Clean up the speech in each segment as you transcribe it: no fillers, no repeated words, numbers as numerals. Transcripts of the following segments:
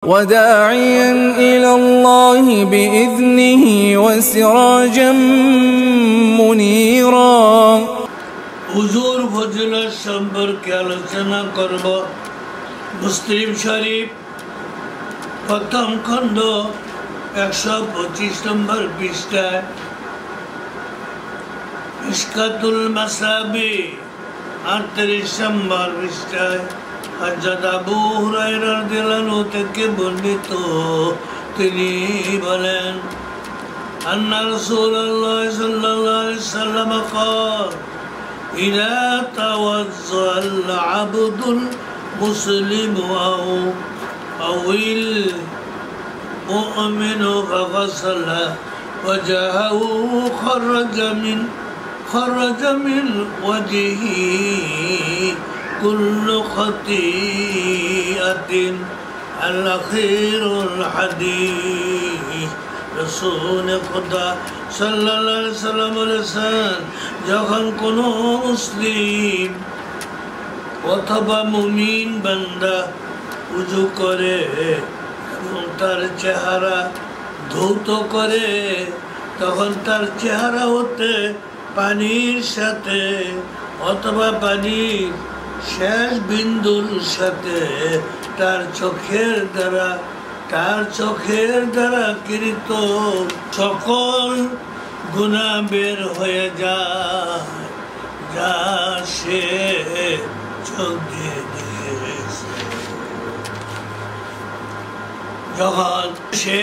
وداعيا إلى الله بإذنه وسراجا منيرا হুজুর ফজিলত সম্পর্কে আলোচনা করব। মুসলিম শরীফ প্রথম খণ্ড 125 নম্বর পৃষ্ঠায় মিশকাতুল মাসাবি 38 নম্বর পৃষ্ঠায় হযরত আবু হুরায়রা রাদিয়াল্লাহু আনহু থেকে বর্ণিত, তিনি বলেন, আন্না রাসূলুল্লাহ সাল্লাল্লাহু আলাইহি ওয়াসাল্লাম قال إذا توضأ العبد المسلم أو المؤمن فغسل وجهه خرج من وجهه كل خطيئة الأخير الحديث رسول خدا সাল্লাল্লাহু আলাইহি ওয়াসাল্লাম বলেছেন, যখন কোনো মুসলিম অথবা মুমিন বান্দা উযু করে এবং তার চেহারা ধৌত করে, তখন তার চেহারা হতে পানির সাথে অথবা পানির শেষ বিন্দুর সাথে তার চোখের দ্বারা কৃত সকল গুনাহ বের হয়ে যায়, যা সে চোখ দিয়ে দেখেছে। যখন সে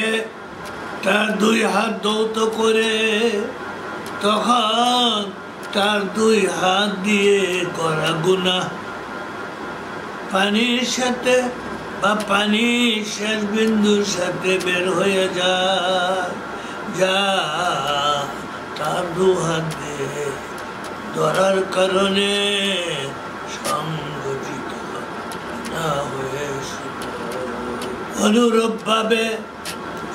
তার দুই হাত ধৌত করে, তখন তার দুই হাত দিয়ে করা গুনাহ পানির সাথে বা পানির শেষ বিন্দুর সাথে বের হয়ে যায়, যা তার দু হাতে ধরার কারণে সংগঠিত না হয়েছিল। অনুরূপভাবে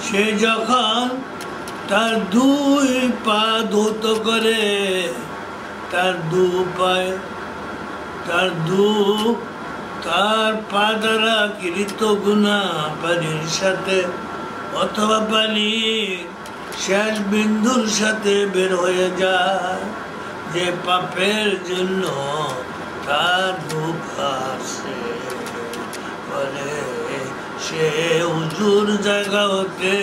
সে যখন তার দুই পা ধৌত করে, তার দু পায়ে তার পা দ্বারা কৃত গুনাহ পানির সাথে অথবা পানির শেষ বিন্দুর সাথে বের হয়ে যায়, যে পাপের জন্য তার দুঃখ আসে, ফলে সে উজুর জায়গা হতে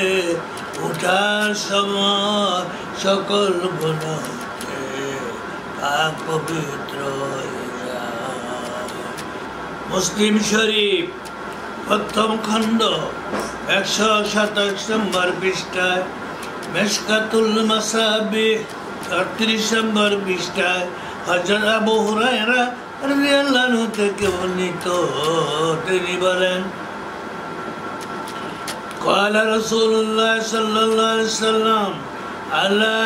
উঠার সময় সকল গুনাহ হতে পাক পবিত্র হয়ে যায়। মুসলিম শরীফ প্রথম খণ্ড 127 নম্বর পৃষ্ঠায় মিশকাতুল মাসাবি 38 নম্বর পৃষ্ঠায় হযরত আবু হুরায়রা রাদিয়াল্লাহু আনহু থেকে বর্ণিত, তিনি বলেন, قال رسول الله صلى الله عليه وسلم ألا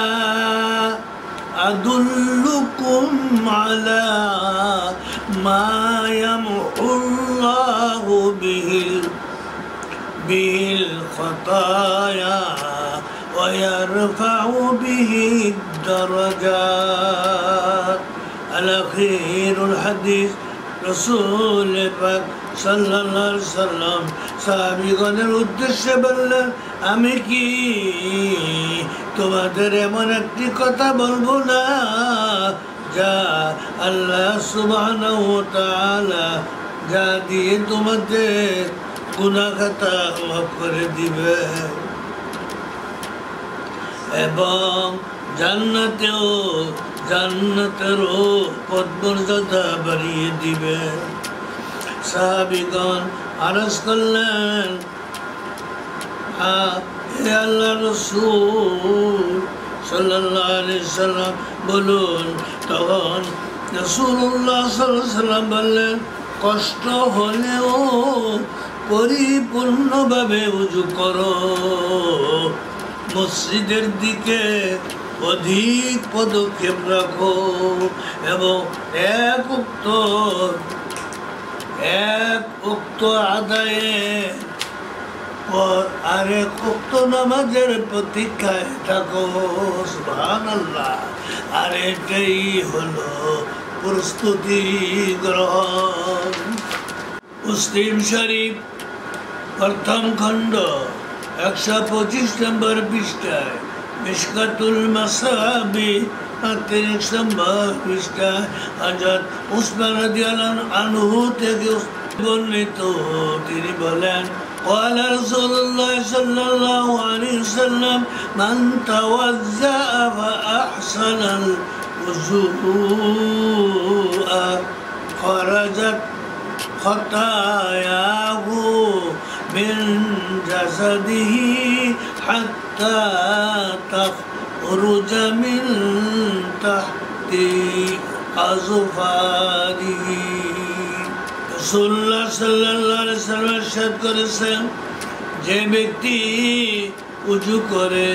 أدلكم على ما يمحو الله به الخطايا ويرفع به الدرجات الأخير الحديث رسول পাক সাল্লাল্লাহু আলাইহি ওয়াসাল্লাম সাহাবীগণের উদ্দেশ্যে বললেন, আমি কি তোমাদের এমন একটি কথা বলবো না যা আল্লাহ সুবহানাহু ওয়া তাআলা যা দিয়ে তোমাদের গুনাহ খাতা মাফ করে দিবে এবং জান্নাতেরও পদমর্যাদা বাড়িয়ে দিবে। সাহাবীগণ আরজ করলেন, হে আল্লাহর রাসূল সাল্লাল্লাহু আলাইহি ওয়াসাল্লাম বলুন। তখন রাসূলুল্লাহ সাল্লাল্লাহু আলাইহি ওয়াসাল্লাম বললেন, কষ্ট হলেও পরিপূর্ণভাবে ওযু করো, মসজিদের দিকে অধিক পদক্ষেপ রাখো এবং এক উক্ত আদায়ে আরেক উক্ত নামাজের প্রতীক্ষায় থাকো। সুবহানাল্লাহ। আর এটাই হলো প্রস্তুতি গ্রহণ। মুসলিম শরীফ प्रथम खंड 125 नंबर पृष्ठाয় मिशकातुल मसाबी 38 नंबर पृष्ठाয় হযরত উসমান রাদিয়াল্লাহু আনহু থেকে বর্ণিত তিনি বলেন قال رسول الله صلى الله عليه وسلم من توضأ فأحسن الوضوء خرجت خطاياه من جسده حتى تخرج من تحت أظفاره রাসূলুল্লাহ সাল্লাল্লাহু আলাইহি ওয়াসাল্লাম ইরশাদ করেছেন যে ব্যক্তি ওযু করে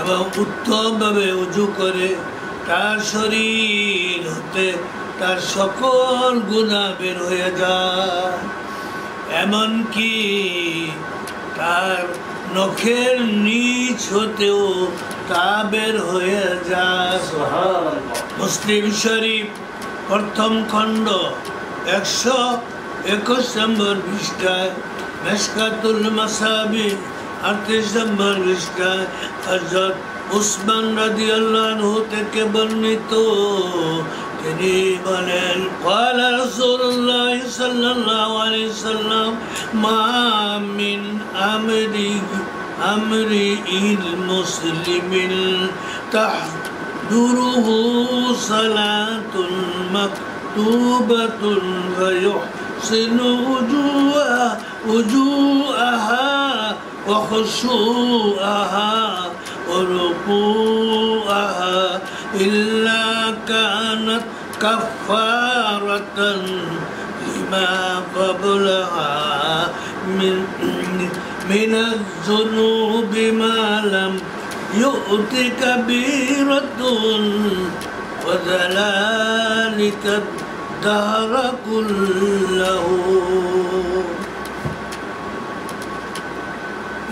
এবং উত্তমভাবে ওযু করে তার শরীর হতে তার সকল গুনাহ বের হয়ে যায় এমনকি তার নখের নিচ হতেও তা বের হয়ে যায় সুবহানাল্লাহ মুসলিম শরীফ প্রথম খণ্ড 121 নম্বর পৃষ্ঠায় মিশকাতুল মাসাবি 38 নম্বর পৃষ্ঠায় হযরত উসমান রাদিয়াল্লাহু আনহু থেকে বর্ণিত তিনি বলেন قال رسول الله صلى الله عليه وسلم ما من أمر المسلم تحضره صلاة مكتوبة فيحسن وجوءها وخشوعها وركوعها إلا كانت كفارة لما قبلها من الذنوب ما لم يؤت كبيرة وذلك الدهر كله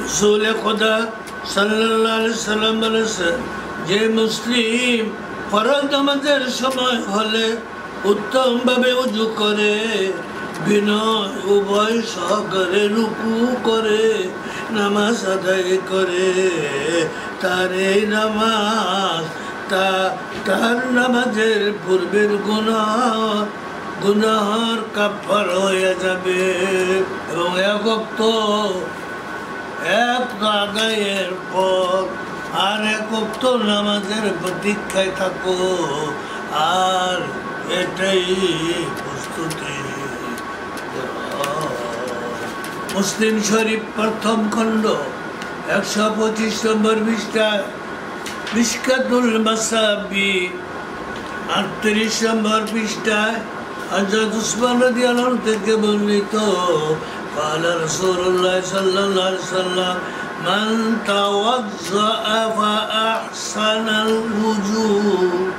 رسول خدا সাল্লাল্লাহু আলাইহি সাল্লাম বলেছেন যে মুসলিম ফরজ নামাজের সময় হলে উত্তমভাবে ওযু করে বিনয় উভয় সহকারে রুকু করে নামাজ আদায় করে তার এই নামাজ তার নামাজের পূর্বের গুনাহর কাফার হয়ে যাবে এবং এক আদায়ের পর আর এক ওয়াক্ত নামাজের প্রতীক্ষায় থাকো আর এটাই প্রস্তুতি মুসলিম শরীফ প্রথম খণ্ড 125 নম্বর পৃষ্ঠায় মিশকাতুল মাসাবি 38 নম্বর পৃষ্ঠায় হযরত উসমান রাদিয়াল্লাহু আনহু থেকে বর্ণিত قال رسول الله صلى الله عليه وسلم من توضأ فأحسن الوضوء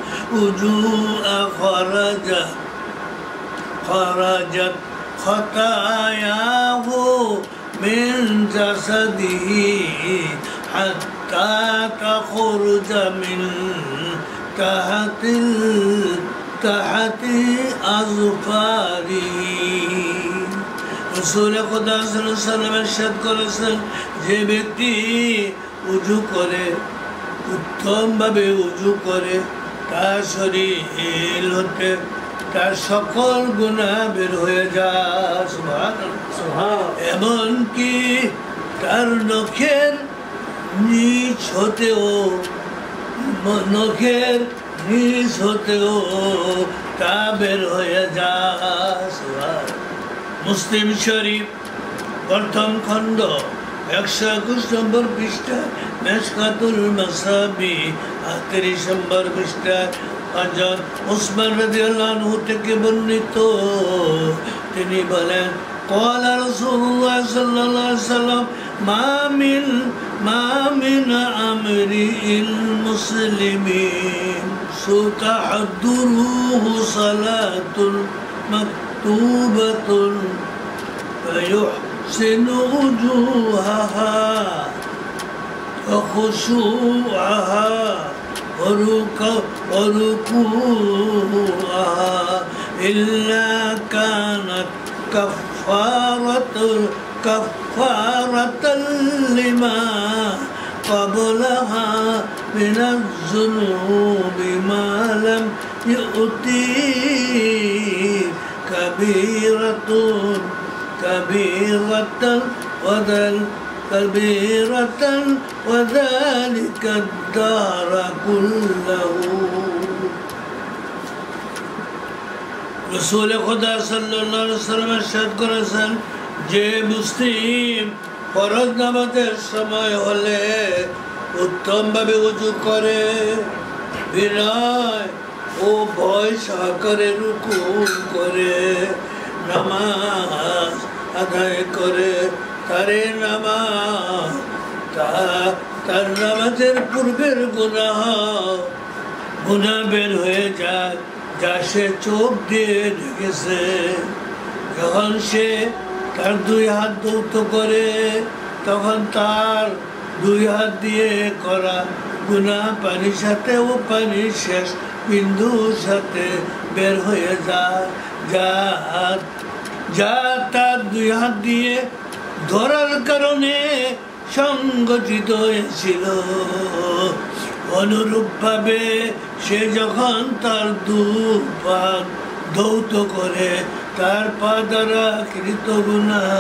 خرجت خطاياه من جسده حتى تخرج من تحت أظفاره রাসূল খোদা সাল্লাল্লাহু আলাইহি ওয়াসাল্লাম ইরশাদ করেছেন যে ব্যক্তি ওযু করে উত্তমভাবে ওযু করে তার শরীর হতে তার সকল গুনাহ বের হয়ে যায় সুবহানাল্লাহ এমনকি তার নখের নিচ হতেও তা বের হয়ে যায় সুবহানাল্লাহ মুসলিম শরীফ প্রথম খণ্ড 121 নম্বর পৃষ্ঠা মিশকাতুল মাসাবি 38 নম্বর পৃষ্ঠা হযরত উসমান রাদিয়াল্লাহু আনহু থেকে বর্ণিত তিনি বলেন قال رسول الله صلى الله عليه وسلم ما من أمر المسلمين ستحضره صلاة مكتوبة فيحسن وجوهها وخشوعها وركوعها إلا كانت كفارة كفارة لما قبلها من الذنوب ما لم يؤتي كبيرة وذلك الدار كله رسول خدا সাল্লাল্লাহু আলাইহি ওয়াসাল্লাম ইরশাদ করেছেন যে মুসলিম ফরজ নামাজের সময় হলে উত্তমভাবে ওযু করে বিনয় ও ভয় সহকারে রুকু করে নামাজ আদায় করে তার নামাজের পূর্বের গুনাহ বের হয়ে যায় যা সে চোখ দিয়ে দেখেছে যখন সে তার দুই হাত ধৌত করে তখন তার দুই হাত দিয়ে করা গুনাহ পানির সাথে ও পানির শেষ বিন্দুর সাথে বের হয়ে যায় যা তার দুই হাত দিয়ে ধরার কারণে সংগঠিত হয়েছিল অনুরূপভাবে সে যখন তার দুপা ধৌত করে তার পা দ্বারা কৃত গুনাহ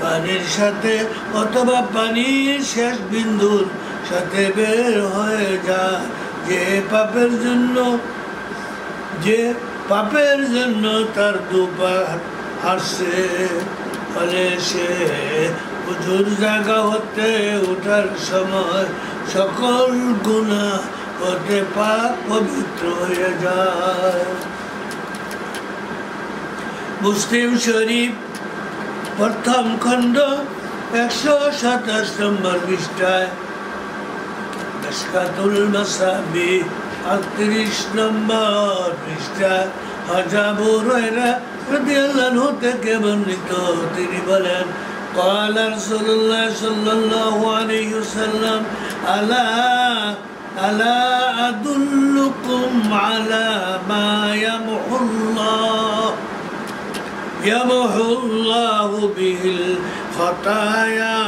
পানির সাথে অথবা পানির শেষ বিন্দুর সাথে বের হয়ে যায় যে পাপের জন্য তার দুপা আসছে ফলে সে ওযুর জায়গা হতে ওঠার সময় সকল গুনাহ হতে পাক পবিত্র হয়ে যায় মুসলিম শরীফ প্রথম খণ্ড 127 নম্বর পৃষ্ঠায় মিশকাতুল মাসাবি 38 নম্বর পৃষ্ঠায় আবু হুরায়রা রাদিয়াল্লাহু আনহু থেকে বর্ণিত তিনি বলেন قال رسول الله صلى الله عليه وسلم ألا أدلكم على ما يمحو الله به الخطايا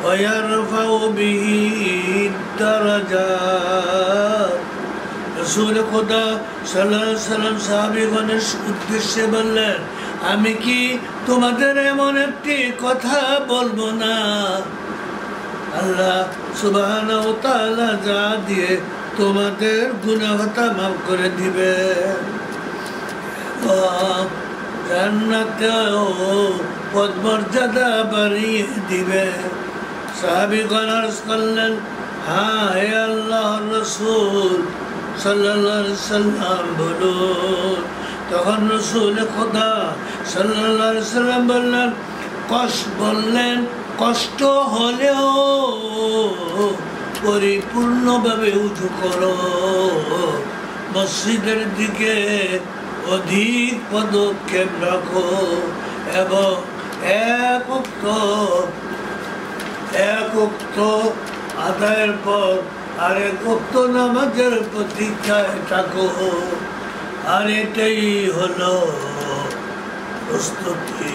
ويرفع به الدرجات رسول خدا সাল্লাল্লাহু আলাইহি ওয়াসাল্লাম সাহাবীগণের উদ্দেশ্যে বললেন আমি কি তোমাদের এমন একটি কথা বলবো না আল্লাহ সুবহানাহু ওয়া তাআলা যা দিয়ে তোমাদের গুনাহ মাফ করে দিবে জান্নাতেও পদমর্যাদা বাড়িয়ে দিবে সাহাবীগণ আরজ করলেন হ্যাঁ হে আল্লাহর রাসূল সাল্লাল্লাহু আলাইহি ওয়াসাল্লাম বলুন তখন রাসূল খোদা সাল্লাল্লাহু আলাইহি ওয়াসাল্লাম বললেন কষ্ট হলেও পরিপূর্ণভাবে উযু করো মসজিদের দিকে অধিক পদক্ষেপ রাখো এবং এক ওয়াক্ত আদায়ের পর আরেক ওয়াক্ত নামাজের প্রতীক্ষায় থাকো আর এটাই হলো প্রস্তুতি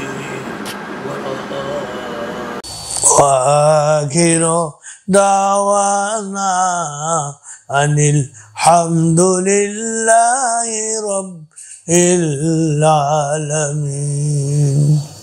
وآخر دعوانا أن الحمد لله رب العالمين.